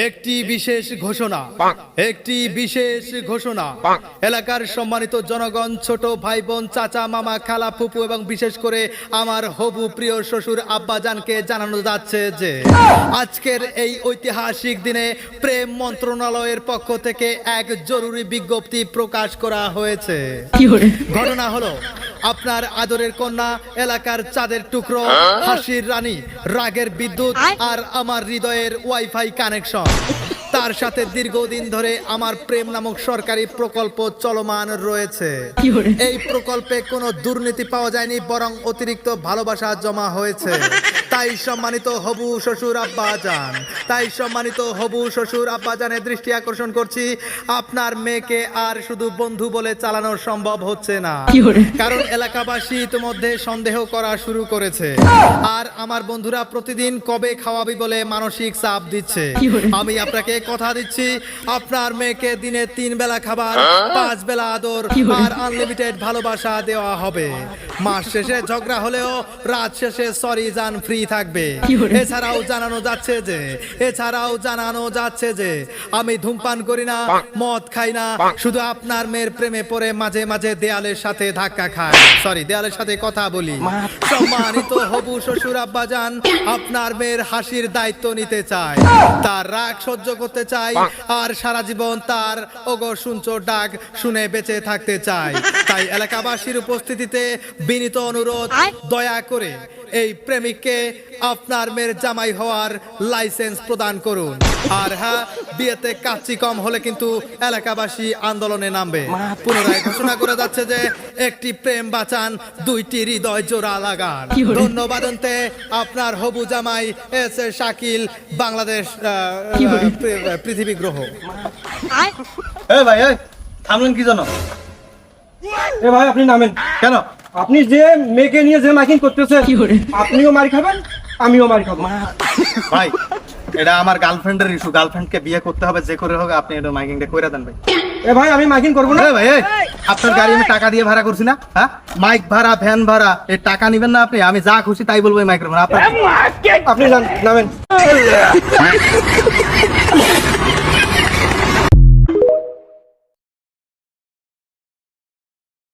একটি বিশেষ ঘোষণা এলাকার সম্মানিত জনগণ, ছোট ভাই বোন, চাচা, মামা, খালা, ফুপু এবং বিশেষ করে আমার হবু প্রিয় শ্বশুর আব্বাজানকে জানানো যাচ্ছে যে আজকের এই ঐতিহাসিক দিনে প্রেম মন্ত্রণালয়ের পক্ষ থেকে এক জরুরি বিজ্ঞপ্তি প্রকাশ করা হয়েছে। ঘটনা হলো, আপনার আদরের কন্যা, এলাকার চাঁদের টুকরো, হাসির রানী, রাগের বিদ্যুৎ আর আমার হৃদয়ের ওয়াইফাই কানেকশন, তার সাথে দীর্ঘদিন ধরে আমার প্রেম নামক সরকারি প্রকল্প চলমান রয়েছে। এই প্রকল্পে কোনো দুর্নীতি পাওয়া যায়নি, বরং অতিরিক্ত ভালোবাসা জমা হয়েছে। তাই সম্মানিত হবু শ্বশুর আব্বাজানের দৃষ্টি আকর্ষণ করছি, আপনার মেয়েকে আর শুধু বন্ধু বলে চালানো সম্ভব হচ্ছে না, কারণ এলাকাবাসী ইতিমধ্যে সন্দেহ করা শুরু করেছে। আর আমার বন্ধুরা প্রতিদিন কবে খাওয়াবি বলে মানসিক চাপ দিচ্ছে। আমি আপনাকে কথা দিচ্ছি, আপনার মেয়েকে দিনে 3 বেলা খাবার, 5 বেলা আদর আর আনলিমিটেড ভালোবাসা দেওয়া হবে। মাস শেষে ঝগড়া হলেও রাত শেষে সরি জান ফ্রি থাকবে। এছাড়াও জানানো যাচ্ছে যে আমি ধূমপান করি না, মদ খাই না, শুধু আপনার মেয়ের প্রেমে পড়ে মাঝে মাঝে দেয়ালের সাথে দেয়ালের সাথে কথা বলি। সম্মানিত হবু শ্বশুর আব্বাজান আপনার মেয়ের হাসির দায়িত্ব নিতে চায়, তার রাগ সহ্য করতে চাই, আর সারা জীবন তার ওগো শুনছো ডাক শুনে বেঁচে থাকতে চাই। তাই এলাকাবাসীর উপস্থিতিতে বিনীত অনুরোধ, দয়া করে এই প্রেমিককে আপনার মেয়ের জামাই হওয়ার লাইসেন্স প্রদান করুন। আর হ্যাঁ, বিয়েতে কাচ্চি কম হলে কিন্তু এলাকাবাসী আন্দোলনে নামবে। পুনরায় ঘোষণা করে যাচ্ছে যে একটি প্রেম বাঁচান, 2টি হৃদয় জোড়া লাগান। ধন্যবাদ। আপনার হবু জামাই এস এ শাকিল, বাংলাদেশ পৃথিবী গ্রহ। ভাই থামলেন কি জানো? ভাই আপনি নামেন কেন? আপনি যে মেয়েকে নিয়ে যে মাইকিং করতেছেন, আপনিও মার খাবেন, আমিও মার খাবো। ভাই এটা আমার গার্লফ্রেন্ডের ইস্যু, গার্লফ্রেন্ডকে বিয়ে করতে হবে যে করে হোক, আপনি এটা মাইকিংটা কইরা দেন ভাই। ভাই আমি মাইকিং করবো না ভাই। আপনার গাড়ি আমি টাকা দিয়ে ভাড়া করছি না, হ্যাঁ? মাইক ভাড়া, ভ্যান ভাড়া, এই টাকা নিবেন না আপনি? আমি যা খুশি তাই বলবো এই মাইক্রোফোন। আপনি নামেন।